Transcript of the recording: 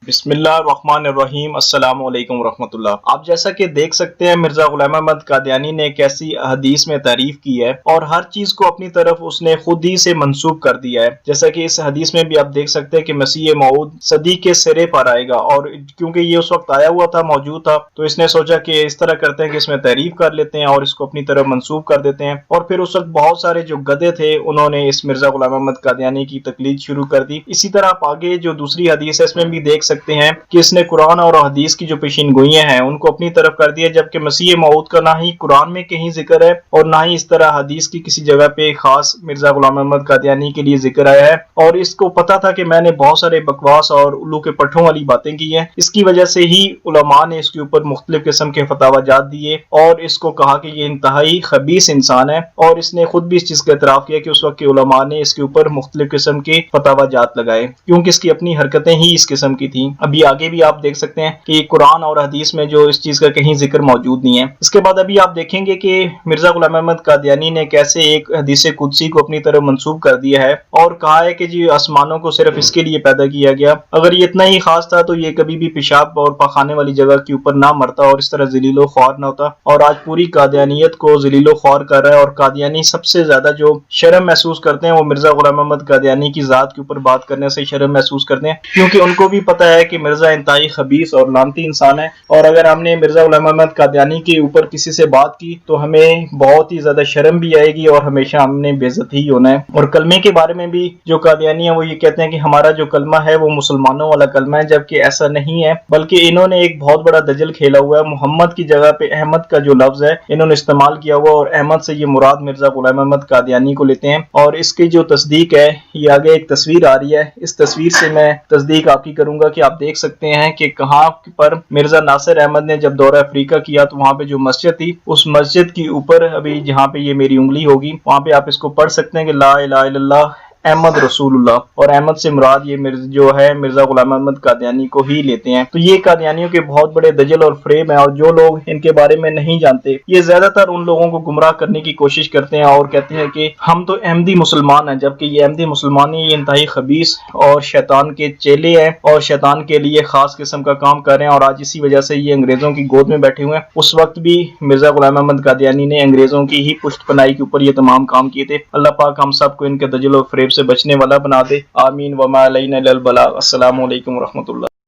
بسم اللہ الرحمن الرحیم۔ السلام علیکم ورحمۃ اللہ۔ آپ جیسا کہ دیکھ سکتے ہیں مرزا غلام احمد قادیانی نے کیسی حدیث میں تعریف کی ہے اور ہر چیز کو اپنی طرف اس نے خود ہی سے منسوب کر دیا ہے۔ جیسا کہ اس حدیث میں بھی آپ دیکھ سکتے ہیں کہ مسیح موعود صدی کے سرے پر آئے گا، اور کیونکہ یہ اس وقت آیا ہوا تھا، موجود تھا، تو اس نے سوچا کہ اس طرح کرتے ہیں کہ اس میں تعریف کر لیتے ہیں اور اس کو اپنی طرف منسوب کر دیتے ہیں۔ اور پھر اس وقت بہت سارے جو گدھے تھے انہوں نے اس مرزا غلام احمد قادیانی کی تقلید شروع کر دی۔ اسی طرح آپ آگے جو دوسری حدیث ہے اس میں بھی دیکھ سکتے ہیں کہ اس نے قرآن اور حدیث کی جو پیشین گوئیاں ہیں ان کو اپنی طرف کر دیا، جبکہ مسیح موعود کا نہ ہی قرآن میں کہیں ذکر ہے اور نہ ہی اس طرح حدیث کی کسی جگہ پہ خاص مرزا غلام احمد قادیانی کے لیے ذکر آیا ہے۔ اور اس کو پتا تھا کہ میں نے بہت سارے بکواس اور الو کے پٹھوں والی باتیں کی ہیں، اس کی وجہ سے ہی علماء نے اس کے اوپر مختلف قسم کے فتاوی جات دیے اور اس کو کہا کہ یہ انتہائی خبیث انسان ہے، اور اس نے خود بھی اس چیز کا اعتراف کیا کہ اس وقت کے علماء نے اس کے اوپر مختلف قسم کے فتاوی جات لگائے، کیونکہ اس کی اپنی حرکتیں ہی اس قسم کی تھیں۔ ابھی آگے بھی آپ دیکھ سکتے ہیں کہ قرآن اور حدیث میں جو اس چیز کا کہیں ذکر موجود نہیں ہے۔ اس کے بعد ابھی آپ دیکھیں گے کہ مرزا غلام احمد قادیانی نے کیسے ایک حدیث قدسی کو اپنی طرف منسوب کر دیا ہے اور کہا ہے کہ جی آسمانوں کو صرف اس کے لیے پیدا کیا گیا، اگر یہ اتنا ہی خاص تھا تو یہ کبھی بھی پیشاب اور پاخانے والی جگہ کے اوپر نہ مرتا اور اس طرح ذلیل و خوار نہ ہوتا، اور آج پوری قادیانیت کو ذلیل و خوار کر رہا ہے۔ اور قادیانی سب سے زیادہ جو شرم محسوس کرتے ہیں وہ مرزا غلام احمد قادیانی کی ذات کے اوپر بات کرنے سے شرم محسوس کرتے ہیں، کیونکہ ان کو بھی پتا ہے کہ مرزا انتہائی خبیث اور لعنتی انسان ہے، اور اگر ہم نے مرزا غلام احمد قادیانی کے اوپر کسی سے بات کی تو ہمیں بہت ہی زیادہ شرم بھی آئے گی اور ہمیشہ ہم نے بے عزت ہی ہونا ہے۔ اور کلمے کے بارے میں بھی جو قادیانی ہیں وہ یہ کہتے ہیں کہ ہمارا جو کلمہ ہے وہ مسلمانوں والا کلمہ ہے، جبکہ ایسا نہیں ہے، بلکہ انہوں نے ایک بہت بڑا دجل کھیلا ہوا ہے۔ محمد کی جگہ پہ احمد کا جو لفظ ہے انہوں نے استعمال کیا ہوا، اور احمد سے یہ مراد مرزا غلام احمد قادیانی کو لیتے ہیں۔ اور اس کی جو تصدیق ہے، یہ آگے ایک تصویر آ رہی ہے، اس تصویر سے میں تصدیق آپ کی کروں گا کہ آپ دیکھ سکتے ہیں کہ کہاں پر مرزا ناصر احمد نے جب دورہ افریقہ کیا تو وہاں پہ جو مسجد تھی اس مسجد کی اوپر ابھی جہاں پہ یہ میری انگلی ہوگی وہاں پہ آپ اس کو پڑھ سکتے ہیں کہ لا الہ الا اللہ احمد رسول اللہ، اور احمد سے مراد یہ جو ہے مرزا غلام احمد قادیانی کو ہی لیتے ہیں۔ تو یہ قادیانیوں کے بہت بڑے دجل اور فریب ہیں، اور جو لوگ ان کے بارے میں نہیں جانتے یہ زیادہ تر ان لوگوں کو گمراہ کرنے کی کوشش کرتے ہیں اور کہتے ہیں کہ ہم تو احمدی مسلمان ہیں، جبکہ یہ احمدی مسلمان نہیں، یہ انتہائی خبیث اور شیطان کے چیلے ہیں اور شیطان کے لیے خاص قسم کا کام کر رہے ہیں، اور آج اسی وجہ سے یہ انگریزوں کی گود میں بیٹھے ہوئے ہیں۔ اس وقت بھی مرزا غلام احمد قادیانی نے انگریزوں کی ہی پشت پناہی کے اوپر یہ تمام کام کیے تھے۔ اللہ پاک ہم سب کو ان کے دجل و فریب سے بچنے والا بنا دے، آمین۔ وما علینا الا البلاغ۔ السلام علیکم ورحمۃ اللہ۔